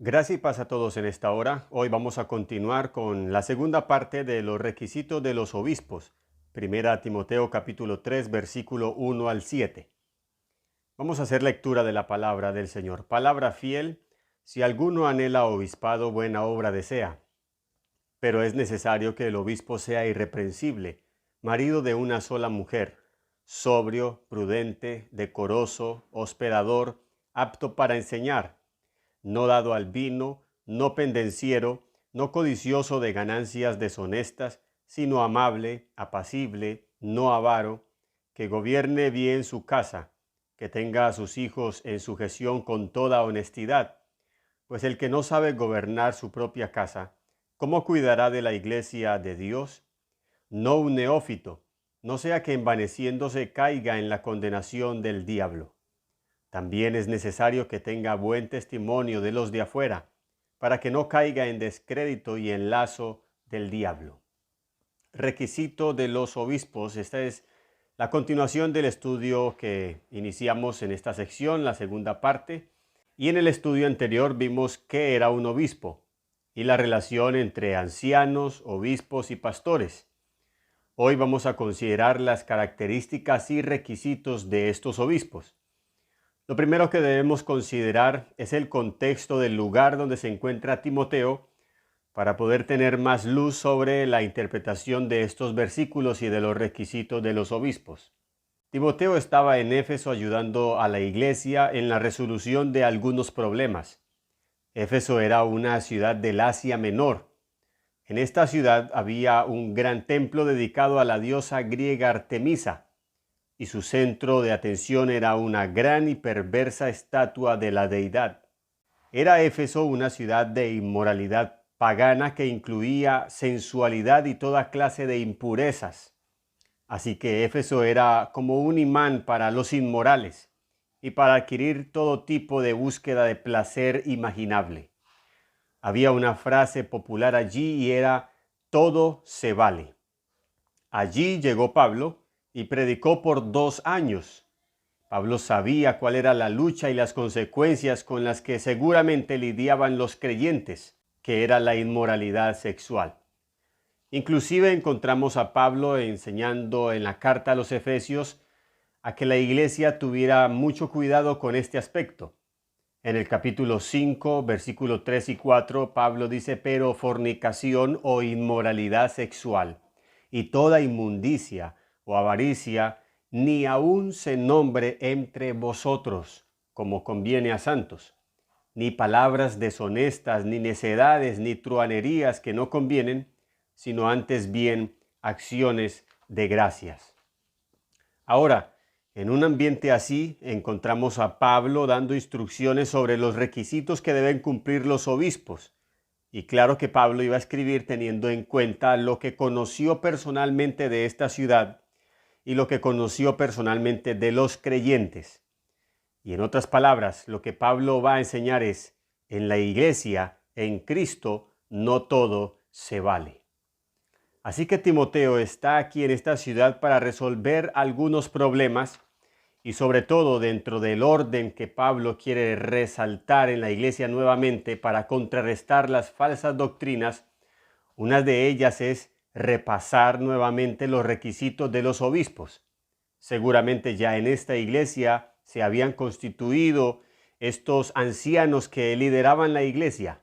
Gracias y paz a todos en esta hora. Hoy vamos a continuar con la segunda parte de los requisitos de los obispos. Primera Timoteo capítulo 3, versículo 1 al 7. Vamos a hacer lectura de la palabra del Señor. Palabra fiel: si alguno anhela obispado, buena obra desea. Pero es necesario que el obispo sea irreprensible, marido de una sola mujer, sobrio, prudente, decoroso, hospedador, apto para enseñar, no dado al vino, no pendenciero, no codicioso de ganancias deshonestas, sino amable, apacible, no avaro, que gobierne bien su casa, que tenga a sus hijos en sujeción con toda honestidad. Pues el que no sabe gobernar su propia casa, ¿cómo cuidará de la iglesia de Dios? No un neófito, no sea que envaneciéndose caiga en la condenación del diablo. También es necesario que tenga buen testimonio de los de afuera, para que no caiga en descrédito y en lazo del diablo. Requisito de los obispos. Esta es la continuación del estudio que iniciamos en esta sección, la segunda parte. Y en el estudio anterior vimos qué era un obispo y la relación entre ancianos, obispos y pastores. Hoy vamos a considerar las características y requisitos de estos obispos. Lo primero que debemos considerar es el contexto del lugar donde se encuentra Timoteo para poder tener más luz sobre la interpretación de estos versículos y de los requisitos de los obispos. Timoteo estaba en Éfeso ayudando a la iglesia en la resolución de algunos problemas. Éfeso era una ciudad del Asia Menor. En esta ciudad había un gran templo dedicado a la diosa griega Artemisa, y su centro de atención era una gran y perversa estatua de la deidad. Era Éfeso una ciudad de inmoralidad pagana que incluía sensualidad y toda clase de impurezas. Así que Éfeso era como un imán para los inmorales y para adquirir todo tipo de búsqueda de placer imaginable. Había una frase popular allí y era: todo se vale. Allí llegó Pablo y predicó por 2 años. Pablo sabía cuál era la lucha y las consecuencias con las que seguramente lidiaban los creyentes, que era la inmoralidad sexual. Inclusive encontramos a Pablo enseñando en la carta a los Efesios a que la iglesia tuviera mucho cuidado con este aspecto. En el capítulo 5, versículos 3 y 4, Pablo dice: pero fornicación o inmoralidad sexual y toda inmundicia o avaricia, ni aun se nombre entre vosotros, como conviene a santos, ni palabras deshonestas, ni necedades, ni truhanerías que no convienen, sino antes bien acciones de gracias. Ahora, en un ambiente así, encontramos a Pablo dando instrucciones sobre los requisitos que deben cumplir los obispos. Y claro que Pablo iba a escribir teniendo en cuenta lo que conoció personalmente de esta ciudad y lo que conoció personalmente de los creyentes. Y en otras palabras, lo que Pablo va a enseñar es: en la iglesia, en Cristo, no todo se vale. Así que Timoteo está aquí en esta ciudad para resolver algunos problemas y sobre todo dentro del orden que Pablo quiere resaltar en la iglesia nuevamente para contrarrestar las falsas doctrinas. Una de ellas es repasar nuevamente los requisitos de los obispos. Seguramente ya en esta iglesia se habían constituido estos ancianos que lideraban la iglesia,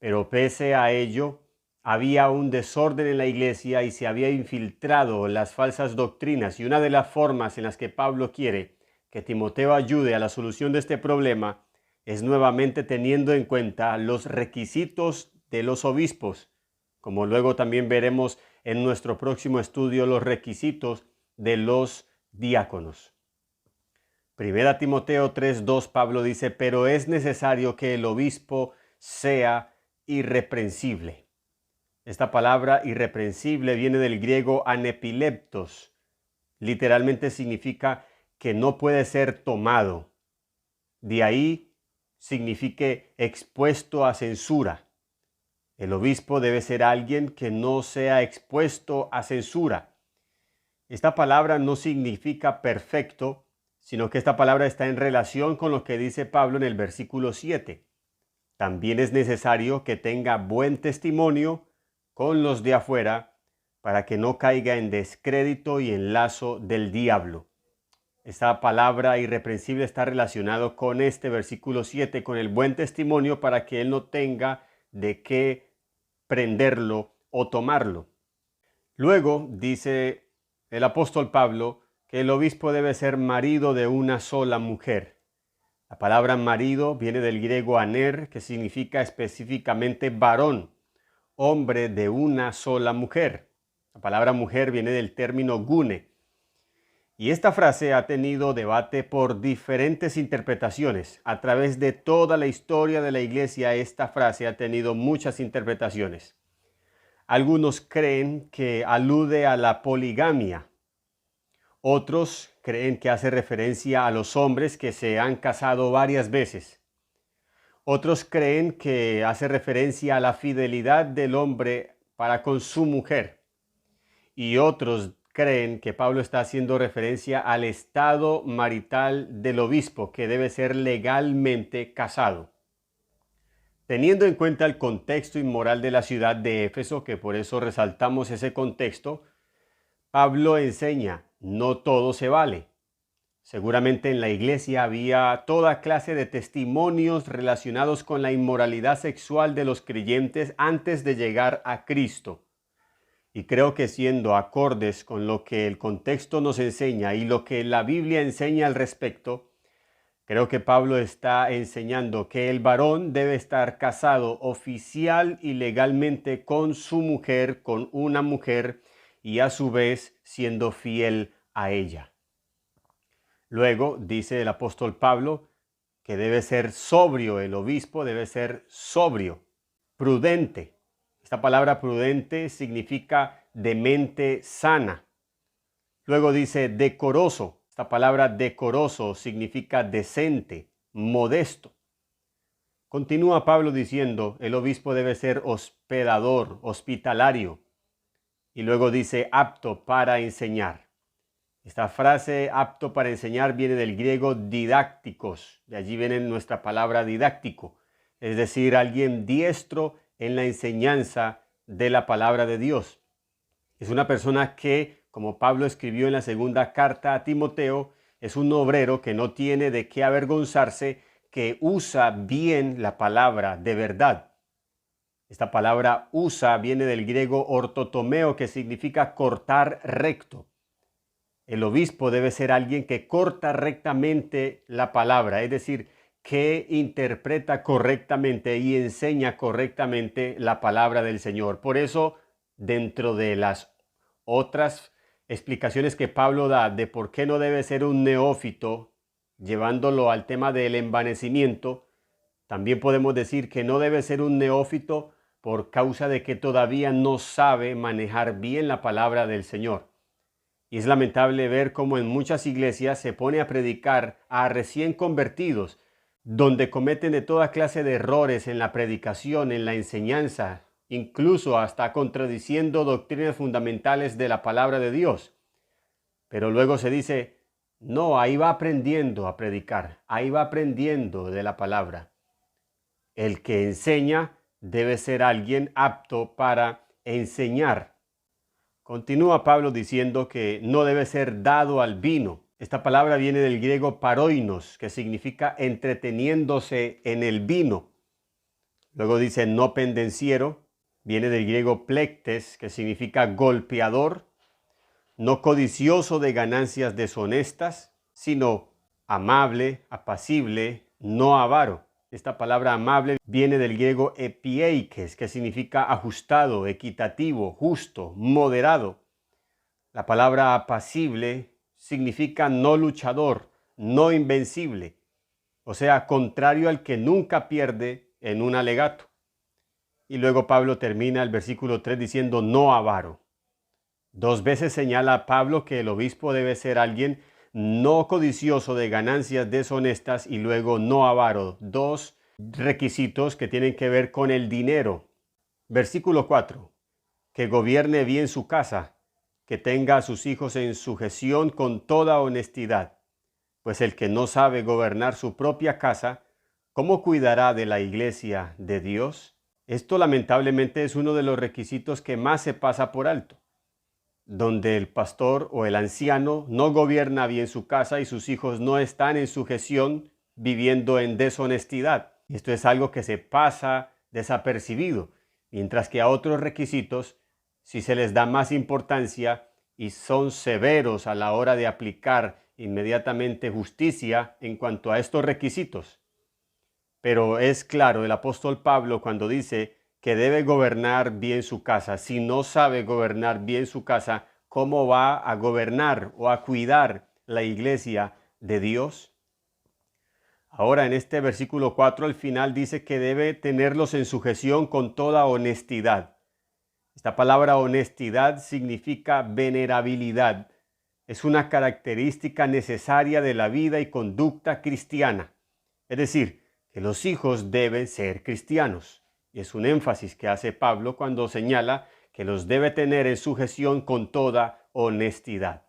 pero pese a ello había un desorden en la iglesia y se había infiltrado las falsas doctrinas, y una de las formas en las que Pablo quiere que Timoteo ayude a la solución de este problema es nuevamente teniendo en cuenta los requisitos de los obispos, como luego también veremos en nuestro próximo estudio los requisitos de los diáconos. Primera Timoteo 3:2, Pablo dice: pero es necesario que el obispo sea irreprensible. Esta palabra irreprensible viene del griego anepileptos. Literalmente significa que no puede ser tomado. De ahí signifique expuesto a censura. El obispo debe ser alguien que no sea expuesto a censura. Esta palabra no significa perfecto, sino que esta palabra está en relación con lo que dice Pablo en el versículo 7. También es necesario que tenga buen testimonio con los de afuera para que no caiga en descrédito y en lazo del diablo. Esta palabra irreprensible está relacionado con este versículo 7, con el buen testimonio para que él no tenga de qué prenderlo o tomarlo. Luego dice el apóstol Pablo que el obispo debe ser marido de una sola mujer. La palabra marido viene del griego aner, que significa específicamente varón, hombre de una sola mujer. La palabra mujer viene del término gune. Y esta frase ha tenido debate por diferentes interpretaciones. A través de toda la historia de la iglesia, esta frase ha tenido muchas interpretaciones. Algunos creen que alude a la poligamia. Otros creen que hace referencia a los hombres que se han casado varias veces. Otros creen que hace referencia a la fidelidad del hombre para con su mujer. Y otros creen que Pablo está haciendo referencia al estado marital del obispo, que debe ser legalmente casado. Teniendo en cuenta el contexto inmoral de la ciudad de Éfeso, que por eso resaltamos ese contexto, Pablo enseña, no todo se vale. Seguramente en la iglesia había toda clase de testimonios relacionados con la inmoralidad sexual de los creyentes antes de llegar a Cristo. Y creo que siendo acordes con lo que el contexto nos enseña y lo que la Biblia enseña al respecto, creo que Pablo está enseñando que el varón debe estar casado oficial y legalmente con su mujer, con una mujer, y a su vez siendo fiel a ella. Luego dice el apóstol Pablo que debe ser sobrio, el obispo debe ser sobrio, prudente. Esta palabra prudente significa de mente sana. Luego dice decoroso. Esta palabra decoroso significa decente, modesto. Continúa Pablo diciendo, el obispo debe ser hospedador, hospitalario. Y luego dice apto para enseñar. Esta frase apto para enseñar viene del griego didácticos. De allí viene nuestra palabra didáctico. Es decir, alguien diestro en la enseñanza de la palabra de Dios. Es una persona que, como Pablo escribió en la segunda carta a Timoteo, es un obrero que no tiene de qué avergonzarse, que usa bien la palabra de verdad. Esta palabra usa viene del griego ortotomeo, que significa cortar recto. El obispo debe ser alguien que corta rectamente la palabra, es decir, que interpreta correctamente y enseña correctamente la palabra del Señor. Por eso, dentro de las otras explicaciones que Pablo da de por qué no debe ser un neófito, llevándolo al tema del envanecimiento, también podemos decir que no debe ser un neófito por causa de que todavía no sabe manejar bien la palabra del Señor. Y es lamentable ver cómo en muchas iglesias se pone a predicar a recién convertidos, donde cometen de toda clase de errores en la predicación, en la enseñanza, incluso hasta contradiciendo doctrinas fundamentales de la palabra de Dios. Pero luego se dice, no, ahí va aprendiendo a predicar, ahí va aprendiendo de la palabra. El que enseña debe ser alguien apto para enseñar. Continúa Pablo diciendo que no debe ser dado al vino. Esta palabra viene del griego paroinos, que significa entreteniéndose en el vino. Luego dice no pendenciero, viene del griego plectes, que significa golpeador, no codicioso de ganancias deshonestas, sino amable, apacible, no avaro. Esta palabra amable viene del griego epieikes, que significa ajustado, equitativo, justo, moderado. La palabra apacible significa no luchador, no invencible, o sea, contrario al que nunca pierde en un alegato. Y luego Pablo termina el versículo 3 diciendo no avaro. 2 veces señala Pablo que el obispo debe ser alguien no codicioso de ganancias deshonestas y luego no avaro. 2 requisitos que tienen que ver con el dinero. Versículo 4. Que gobierne bien su casa, que tenga a sus hijos en sujeción con toda honestidad. Pues el que no sabe gobernar su propia casa, ¿Cómo cuidará de la iglesia de Dios? Esto lamentablemente es uno de los requisitos que más se pasa por alto, donde el pastor o el anciano no gobierna bien su casa y sus hijos no están en sujeción viviendo en deshonestidad. Esto es algo que se pasa desapercibido, mientras que a otros requisitos sí se les da más importancia y son severos a la hora de aplicar inmediatamente justicia en cuanto a estos requisitos. Pero es claro el apóstol Pablo cuando dice que debe gobernar bien su casa. Si no sabe gobernar bien su casa, ¿cómo va a gobernar o a cuidar la iglesia de Dios? Ahora en este versículo 4 al final dice que debe tenerlos en sujeción con toda honestidad. Esta palabra honestidad significa venerabilidad. Es una característica necesaria de la vida y conducta cristiana. Es decir, que los hijos deben ser cristianos. Y es un énfasis que hace Pablo cuando señala que los debe tener en sujeción con toda honestidad.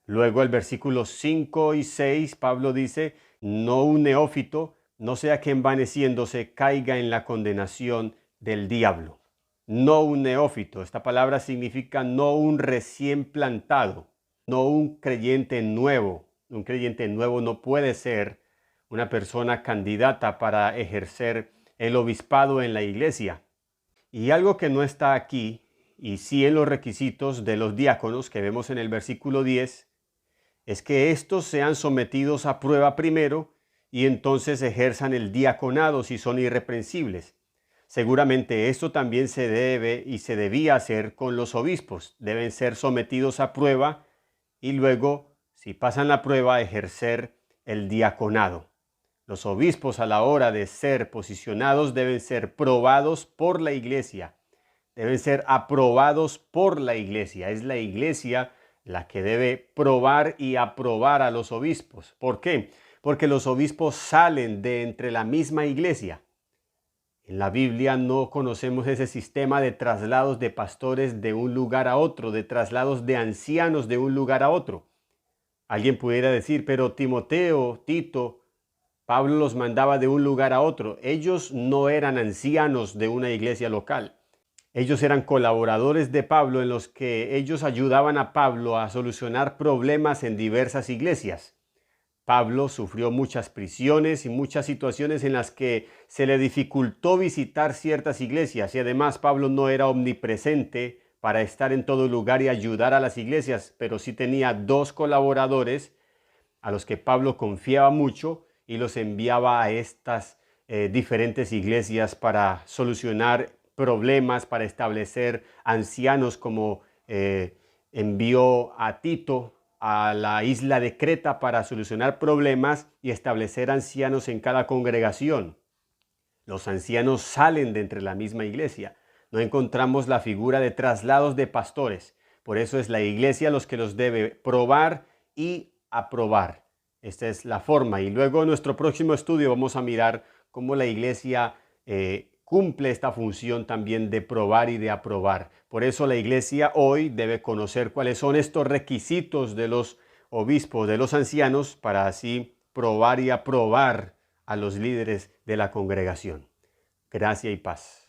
Luego el versículo 5 y 6, Pablo dice, no un neófito, no sea que envaneciéndose caiga en la condenación del diablo. No un neófito, esta palabra significa no un recién plantado, no un creyente nuevo. Un creyente nuevo no puede ser una persona candidata para ejercer el obispado en la iglesia. Y algo que no está aquí, y sí en los requisitos de los diáconos que vemos en el versículo 10, es que estos sean sometidos a prueba primero y entonces ejerzan el diaconado si son irreprensibles. Seguramente esto también se debe y se debía hacer con los obispos. Deben ser sometidos a prueba y luego, si pasan la prueba, ejercer el diaconado. Los obispos a la hora de ser posicionados deben ser probados por la iglesia. Deben ser aprobados por la iglesia. Es la iglesia la que debe probar y aprobar a los obispos. ¿Por qué? Porque los obispos salen de entre la misma iglesia. En la Biblia no conocemos ese sistema de traslados de pastores de un lugar a otro, de traslados de ancianos de un lugar a otro. Alguien pudiera decir, pero Timoteo, Tito, Pablo los mandaba de un lugar a otro. Ellos no eran ancianos de una iglesia local. Ellos eran colaboradores de Pablo en los que ellos ayudaban a Pablo a solucionar problemas en diversas iglesias. Pablo sufrió muchas prisiones y muchas situaciones en las que se le dificultó visitar ciertas iglesias y además Pablo no era omnipresente para estar en todo lugar y ayudar a las iglesias, pero sí tenía 2 colaboradores a los que Pablo confiaba mucho y los enviaba a estas diferentes iglesias para solucionar problemas, para establecer ancianos como envió a Tito a la isla de Creta para solucionar problemas y establecer ancianos en cada congregación. Los ancianos salen de entre la misma iglesia. No encontramos la figura de traslados de pastores. Por eso es la iglesia los que los debe probar y aprobar. Esta es la forma. Y luego en nuestro próximo estudio vamos a mirar cómo la iglesia cumple esta función también de probar y de aprobar. Por eso la iglesia hoy debe conocer cuáles son estos requisitos de los obispos, de los ancianos, para así probar y aprobar a los líderes de la congregación. Gracia y paz.